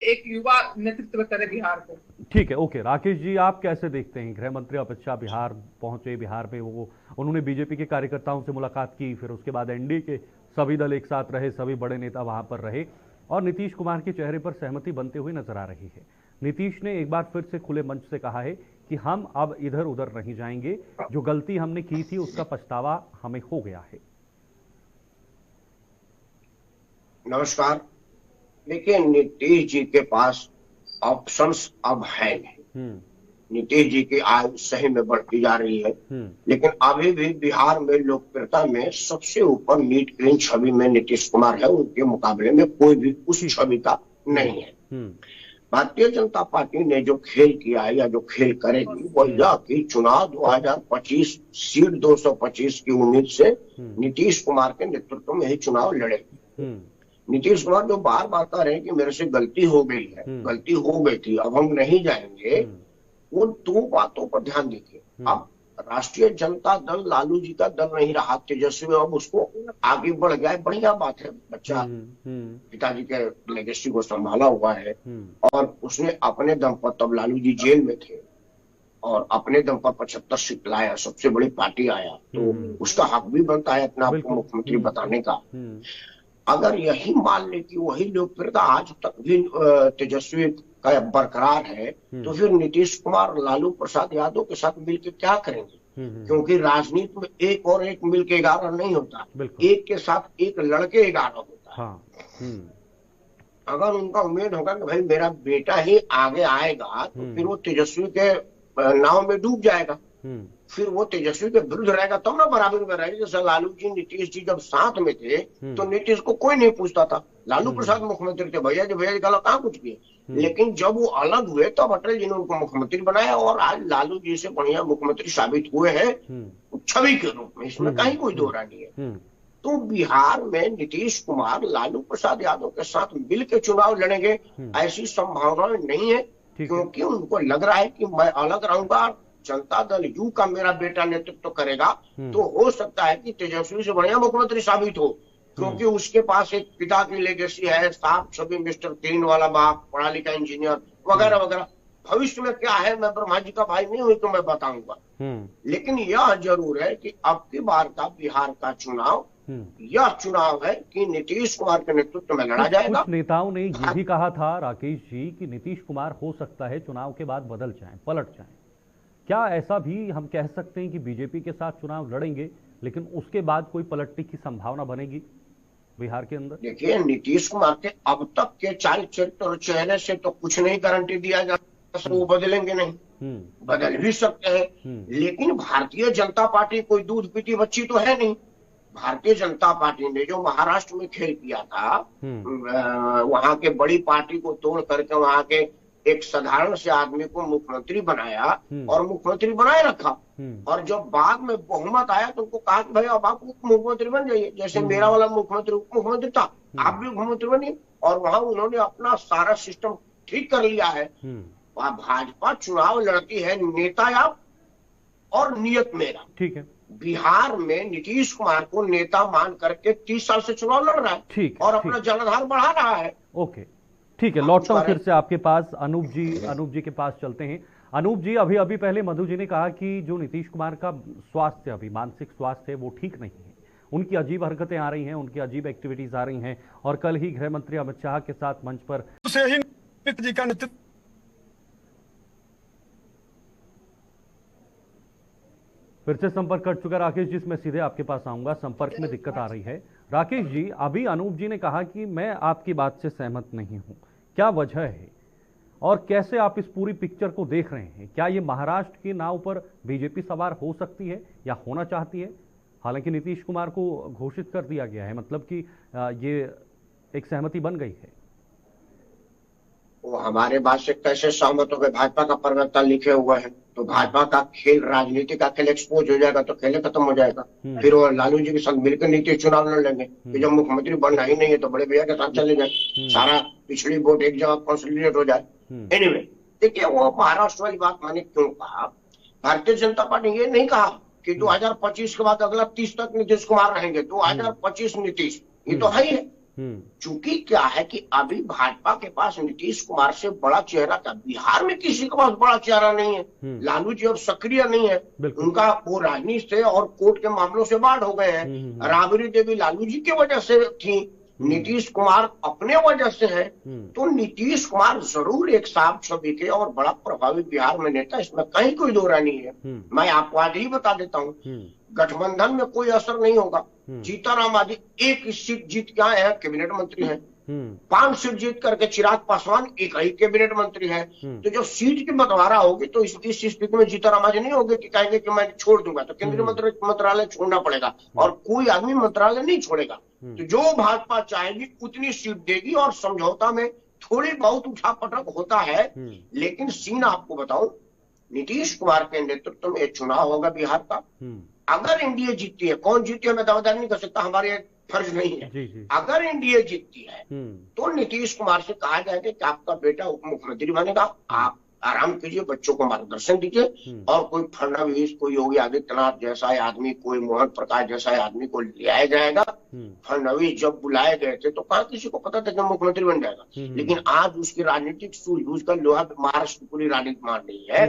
एक युवा नेतृत्व करे बिहार को। ठीक है, ओके। राकेश जी, आप कैसे देखते हैं? गृह मंत्री अमित शाह बिहार पहुंचे, बिहार में उन्होंने बीजेपी के कार्यकर्ताओं से मुलाकात की, फिर उसके बाद एनडीए के सभी दल एक साथ रहे, सभी बड़े नेता वहां पर रहे और नीतीश कुमार के चेहरे पर सहमति बनते हुए नजर आ रही है। नीतीश ने एक बार फिर से खुले मंच से कहा है कि हम अब इधर उधर नहीं जाएंगे, जो गलती हमने की थी उसका पछतावा हमें हो गया है। नमस्कार। देखिए, नीतीश जी के पास ऑप्शंस अब है नहीं। नीतीश जी की आयु सही में बढ़ती जा रही है, लेकिन अभी भी बिहार में लोकप्रियता में सबसे ऊपर नीट क्लीन छवि में नीतीश कुमार है। उनके मुकाबले में कोई भी उस छवि का नहीं है। भारतीय जनता पार्टी ने जो खेल किया है या जो खेल करेगी वो यह कि चुनाव 2025 सीट 225 की उम्मीद से नीतीश कुमार के नेतृत्व में ही चुनाव लड़ेगी। नीतीश कुमार जो बार बार कह रहे हैं कि मेरे से गलती हो गई है, गलती हो गई थी, अब हम नहीं जाएंगे, वो दो बातों पर ध्यान दीजिए। अब राष्ट्रीय जनता दल लालू जी का दल नहीं रहा, तेजस्वी अब उसको आगे बढ़ गया है, बढ़िया बात है। बच्चा पिताजी के लेगेसी को संभाला हुआ है और उसने अपने दम पर, तब लालू जी जेल में थे और अपने दम पर 75 सीट लाया, सबसे बड़ी पार्टी आया, तो उसका हक भी बनता है अपने आप को मुख्यमंत्री बताने का। अगर यही मान ले कि वही लोकप्रियता आज तक भी तेजस्वी का बरकरार है, तो फिर नीतीश कुमार लालू प्रसाद यादव के साथ मिलकर क्या करेंगे? क्योंकि राजनीति में एक और एक मिलके 11 नहीं होता, एक के साथ एक लड़के 11 होता है। हाँ। अगर उनका उम्मीद होगा कि भाई मेरा बेटा ही आगे आएगा, तो फिर वो तेजस्वी के नाव में डूब जाएगा। फिर वो तेजस्वी के विरुद्ध रहेगा तब ना बराबर में रहेगा। जैसे लालू जी नीतीश जी जब साथ में थे तो नीतीश को कोई नहीं पूछता था, लालू प्रसाद मुख्यमंत्री थे, भैया जी भैया गलत कहाँ कुछ किए। लेकिन जब वो अलग हुए तब तो अटल जी ने उनको मुख्यमंत्री बनाया और आज लालू जी से बढ़िया मुख्यमंत्री साबित हुए हैं छवि के रूप में, इसमें कहीं कोई दो राय नहीं है। तो बिहार में नीतीश कुमार लालू प्रसाद यादव के साथ मिलकर चुनाव लड़ेंगे, ऐसी संभावनाएं नहीं है, क्योंकि उनको लग रहा है कि मैं अलग रहूंगा, जनता दल यू का मेरा बेटा नेतृत्व करेगा, तो हो सकता है कि तेजस्वी से बढ़िया मुख्यमंत्री साबित हो, क्योंकि उसके पास एक पिता की लेगेसी है, साफ छवि, मिस्टर क्लीन वाला बाप, पढ़ा लिखा इंजीनियर वगैरह वगैरह। भविष्य में क्या है मैं ब्रह्मा जी का भाई नहीं हुई तो मैं बताऊंगा, लेकिन यह जरूर है कि अब की बार का बिहार का चुनाव यह चुनाव है कि नीतीश कुमार के नेतृत्व में लड़ा जाएगा। कुछ नेताओं ने ये भी कहा था राकेश जी कि नीतीश कुमार हो सकता है चुनाव के बाद बदल जाएं, पलट जाएं। क्या ऐसा भी हम कह सकते हैं कि बीजेपी के साथ चुनाव लड़ेंगे लेकिन उसके बाद कोई पलटने की संभावना बनेगी बिहार के अंदर? देखिए, नीतीश कुमार के अब तक के चरित्र और चेहरे से तो कुछ नहीं गारंटी दिया जा सकता वो बदलेंगे नहीं, बदल भी सकते हैं, लेकिन भारतीय जनता पार्टी कोई दूध पीती बच्ची तो है नहीं। भारतीय जनता पार्टी ने जो महाराष्ट्र में खेल किया था, वहां के बड़ी पार्टी को तोड़ करके वहां के एक साधारण से आदमी को मुख्यमंत्री बनाया और मुख्यमंत्री बनाए रखा, और जब बाद में बहुमत आया तो उनको कहा कि भाई अब आप उप मुख्यमंत्री बन जाइए, जैसे मेरा वाला मुख्यमंत्री उप मुख्यमंत्री था, आप भी मुख्यमंत्री बनिए। और वहां उन्होंने अपना सारा सिस्टम ठीक कर लिया है। वहां भाजपा चुनाव लड़ती है नेता या और नियत मेरा, ठीक है। बिहार में नीतीश कुमार को नेता मान करके 30 साल से चुनाव लड़ रहा है, ठीक, और अपना जनाधार बढ़ा रहा है। ओके, ठीक है, लौटता हूं फिर से आपके पास। अनूप जी के पास चलते हैं। अनूप जी, अभी पहले मधु जी ने कहा कि जो नीतीश कुमार का स्वास्थ्य, अभी मानसिक स्वास्थ्य है वो ठीक नहीं है, उनकी अजीब हरकतें आ रही हैं, उनकी अजीब एक्टिविटीज आ रही हैं, और कल ही गृह मंत्री अमित शाह के साथ मंच पर जी का नेतृत्व फिर से संपर्क कर चुका राकेश जी, मैं सीधे आपके पास आऊंगा। संपर्क में दिक्कत आ रही है। राकेश जी, अभी अनूप जी ने कहा कि मैं आपकी बात से सहमत नहीं हूं, क्या वजह है और कैसे आप इस पूरी पिक्चर को देख रहे हैं? क्या ये महाराष्ट्र की नाव पर बीजेपी सवार हो सकती है या होना चाहती है? हालांकि नीतीश कुमार को घोषित कर दिया गया है, मतलब कि ये एक सहमति बन गई है। वो हमारे बात से कैसे सहमत हो गए? भाजपा का प्रवक्ता लिखे हुए हैं, तो भाजपा का खेल, राजनीति का खेल एक्सपोज हो जाएगा तो खेल खत्म हो जाएगा। फिर वो लालू जी के साथ मिलकर नीतीश चुनाव लड़ लेंगे कि जब मुख्यमंत्री बनना ही नहीं है तो बड़े भैया के साथ चले जाए, सारा पिछड़ी वोट एक जगह कंसोलिडेट हो जाए। एनीवे, देखिए, वो महाराष्ट्र वाली बात मैंने क्यों कहा? भारतीय जनता पार्टी ये नहीं कहा कि 2025 के बाद अगला 30 तक नीतीश कुमार रहेंगे, 2025 नीतीश, ये तो है ही है। चूंकि क्या है कि अभी भाजपा के पास नीतीश कुमार से बड़ा चेहरा था, बिहार में किसी के पास बड़ा चेहरा नहीं है। लालू जी अब सक्रिय नहीं है, उनका वो राजनीति से और कोर्ट के मामलों से बाढ़ हो गए हैं। राबड़ी देवी लालू जी की वजह से थी, नीतीश कुमार अपने वजह से है। तो नीतीश कुमार जरूर एक साफ छवि के और बड़ा प्रभावी बिहार में नेता, इसमें कहीं कोई दो राय नहीं है। मैं आपको आज ही बता देता हूँ, गठबंधन में कोई असर नहीं होगा। जीतनराम मांझी 1 सीट जीत के आए हैं, कैबिनेट मंत्री हैं। 5 सीट जीत करके चिराग पासवान 1 ही कैबिनेट मंत्री है। तो जब सीट की बंटवारा होगी तो इस स्थिति में जीतनराम मांझी नहीं होगी कि कहेंगे कि मैं छोड़ दूंगा, तो केंद्रीय मंत्रालय छोड़ना पड़ेगा और कोई आदमी मंत्रालय नहीं छोड़ेगा। तो जो भाजपा चाहेगी उतनी सीट देगी और समझौता में थोड़ी बहुत उठापटक होता है। लेकिन सीन आपको बताऊं, नीतीश कुमार के नेतृत्व में चुनाव होगा बिहार का। अगर एनडीए जीतती है, कौन जीती है मैं दावेदारी नहीं कर सकता, हमारे फर्ज नहीं है। जी। अगर एनडीए जीतती है तो नीतीश कुमार से कहा जाएगा कि आपका बेटा उप मुख्यमंत्री बनेगा, आप आराम कीजिए, बच्चों को मार्गदर्शन दीजिए। और कोई फडणवीस, कोई योगी आदित्यनाथ जैसा आदमी, कोई मोहन प्रकाश जैसा आदमी को लिया जाएगा। फडणवीस जब बुलाए गए थे तो कहा किसी को पता था कि मुख्यमंत्री बन जाएगा, लेकिन आज उसकी राजनीतिक सूझबूझ का लोहा महाराष्ट्र पूरी राजनीति मान रही है।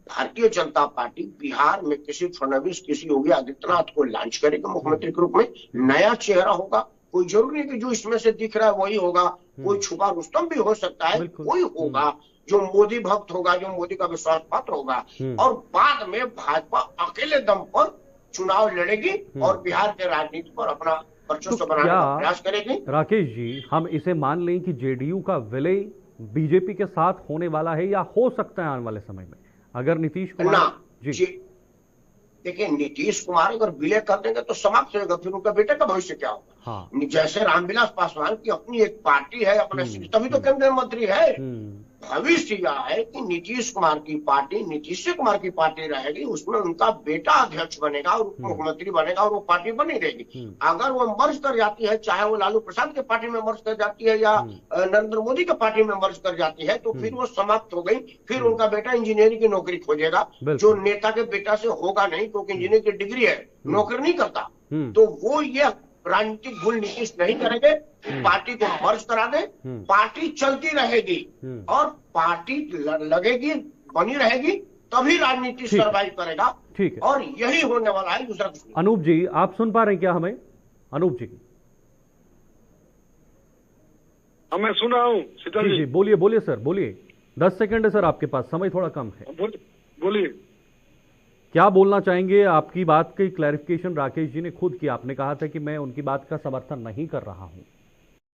भारतीय जनता पार्टी बिहार में किसी फडणवीस, किसी योगी आदित्यनाथ को लॉन्च करेगी मुख्यमंत्री के रूप में। नया चेहरा होगा, कोई जरूरी नहीं कि जो इसमें से दिख रहा है वही होगा, कोई छुपा रुस्तम भी हो सकता है, कोई होगा जो मोदी भक्त होगा, जो मोदी का विश्वास पात्र होगा। और बाद में भाजपा अकेले दम पर चुनाव लड़ेगी और बिहार के राजनीति पर अपना वर्चस्व बनाने का प्रयास करेगी। राकेश जी, हम इसे मान लें कि जेडीयू का विलय बीजेपी के साथ होने वाला है या हो सकता है आने वाले समय में, अगर नीतीश कुमार जी देखिए, नीतीश कुमार अगर विलय कर देंगे तो समाप्त होगा, फिर उनका बेटे का भविष्य क्या होगा। जैसे रामविलास पासवान की अपनी एक पार्टी है, अपने तभी तो केंद्रीय मंत्री है। भविष्य यह है कि नीतीश कुमार की पार्टी, नीतीश कुमार की पार्टी रहेगी, उसमें उनका बेटा अध्यक्ष बनेगा और उप मुख्यमंत्री बनेगा और वो पार्टी बनी रहेगी। अगर वो मर्ज कर जाती है, चाहे वो लालू प्रसाद के पार्टी में मर्ज कर जाती है या नरेंद्र मोदी के पार्टी में मर्ज कर जाती है, तो फिर वो समाप्त हो गई। फिर उनका बेटा इंजीनियरिंग की नौकरी खोजेगा, जो नेता के बेटा से होगा नहीं, क्योंकि इंजीनियरिंग की डिग्री है, नौकरी नहीं करता। तो वो ये राजनीतिक भूल नीतीश नहीं करेंगे, पार्टी को मर्ज करा दे, पार्टी चलती रहेगी और पार्टी लगेगी, बनी रहेगी, तभी राजनीति सर्वाइव करेगा। ठीक है, और यही होने वाला है, दूसरा कुछ नहीं। अनूप जी, आप सुन पा रहे हैं क्या हमें? अनूप जी, मैं सुन रहा हूँ। शीतल जी बोलिए, बोलिए सर, बोलिए। 10 सेकंड है सर आपके पास, समय थोड़ा कम है। बोलिए, क्या बोलना चाहेंगे? आपकी बात की क्लैरिफिकेशन राकेश जी ने खुद की, आपने कहा था कि मैं उनकी बात का समर्थन नहीं कर रहा हूं।